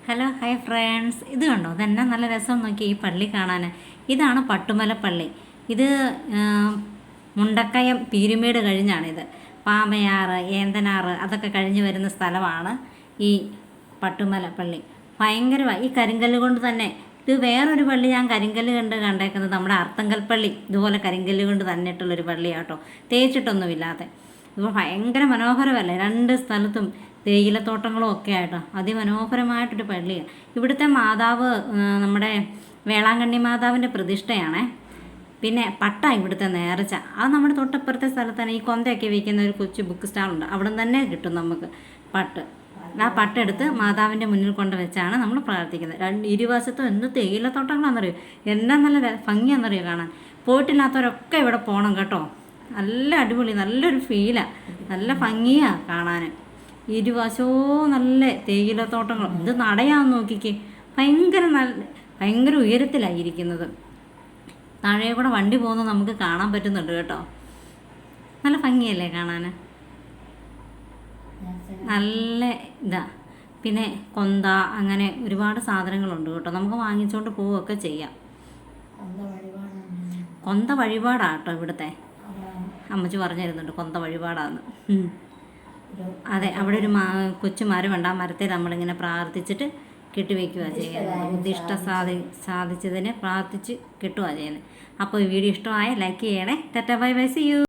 Hello hi friends, ഇത് കണ്ടോ? ഇതെന്നാ നല്ല രസം നോക്കി ഈ പള്ളി കാണാൻ. ഇതാണ് പട്ടുമല പള്ളി. ഇത് മുണ്ടക്കയം പീരുമേട് കഴിഞ്ഞാണിത്. പാമയാറ്, ഏന്തനാറ് അതൊക്കെ കഴിഞ്ഞ് വരുന്ന സ്ഥലമാണ് ഈ പട്ടുമല പള്ളി. ഭയങ്കരമായി ഈ കരിങ്കല്ല് കൊണ്ട് തന്നെ. ഇത് വേറൊരു പള്ളി ഞാൻ കരിങ്കല്ല് കണ്ടേക്കുന്നത് നമ്മുടെ അർത്തങ്കൽ പള്ളി. ഇതുപോലെ കരിങ്കല്ല് കൊണ്ട് തന്നെ ഇട്ടുള്ളൊരു പള്ളിയാട്ടോ, തേച്ചിട്ടൊന്നുമില്ലാതെ. ഇപ്പോൾ ഭയങ്കര മനോഹരമല്ലേ? രണ്ട് സ്ഥലത്തും തേയിലത്തോട്ടങ്ങളും ഒക്കെ ആയിട്ടോ അതിമനോഹരമായിട്ടൊരു പള്ളിയാണ്. ഇവിടുത്തെ മാതാവ് നമ്മുടെ വേളാങ്കണ്ണി മാതാവിൻ്റെ പ്രതിഷ്ഠയാണേ. പിന്നെ പട്ട ഇവിടുത്തെ നേർച്ച. അത് നമ്മുടെ തൊട്ടപ്പുറത്തെ സ്ഥലത്താണ് ഈ കൊന്തയൊക്കെ വയ്ക്കുന്ന ഒരു കൊച്ചു ബുക്ക് സ്റ്റാളുണ്ട്. അവിടെ തന്നെ കിട്ടും നമുക്ക് പട്ട്. ആ പട്ടെടുത്ത് മാതാവിൻ്റെ മുന്നിൽ കൊണ്ട് വെച്ചാണ് നമ്മൾ പ്രാർത്ഥിക്കുന്നത്. ഇരുവശത്തും എന്ത് തേയിലത്തോട്ടങ്ങളാണെന്നറിയോ, എന്നാ നല്ല ഭംഗിയാണെന്നറിയോ കാണാൻ. പോയിട്ടില്ലാത്തവരൊക്കെ ഇവിടെ പോകണം കേട്ടോ. നല്ല അടിപൊളി, നല്ലൊരു ഫീലാണ്, നല്ല ഭംഗിയാണ് കാണാൻ. ഇരുവശവും നല്ല തേയിലത്തോട്ടങ്ങളും. ഇത് നടയാന്ന് നോക്കിക്കേ, ഭയങ്കര ഉയരത്തിലായിരിക്കുന്നത്. താഴെ കൂടെ വണ്ടി പോകുന്നത് നമുക്ക് കാണാൻ പറ്റുന്നുണ്ട് കേട്ടോ. നല്ല ഭംഗിയല്ലേ കാണാൻ, നല്ല ഇതാ. പിന്നെ കൊന്ത, അങ്ങനെ ഒരുപാട് സാധനങ്ങളുണ്ട് കേട്ടോ. നമുക്ക് വാങ്ങിച്ചുകൊണ്ട് പോവുകയൊക്കെ ചെയ്യാം. കൊന്ത വഴിപാടാട്ടോ ഇവിടുത്തെ. അമ്മച്ചി പറഞ്ഞു തരുന്നുണ്ട് കൊന്ത വഴിപാടാന്ന്. അതെ, അവിടെ ഒരു കൊച്ചു മരമുണ്ട്. ആ മരത്തിൽ നമ്മളിങ്ങനെ പ്രാർത്ഥിച്ചിട്ട് കെട്ടിവെക്കുക ചെയ്യുന്നത്. ഉദ്ദിഷ്ട സാധിച്ചതിനെ പ്രാർത്ഥിച്ച് കെട്ടുക ചെയ്യുന്നത്. അപ്പോൾ ഈ വീഡിയോ ഇഷ്ടമായ ലൈക്ക് ചെയ്യണേ. Tata bye bye, see U.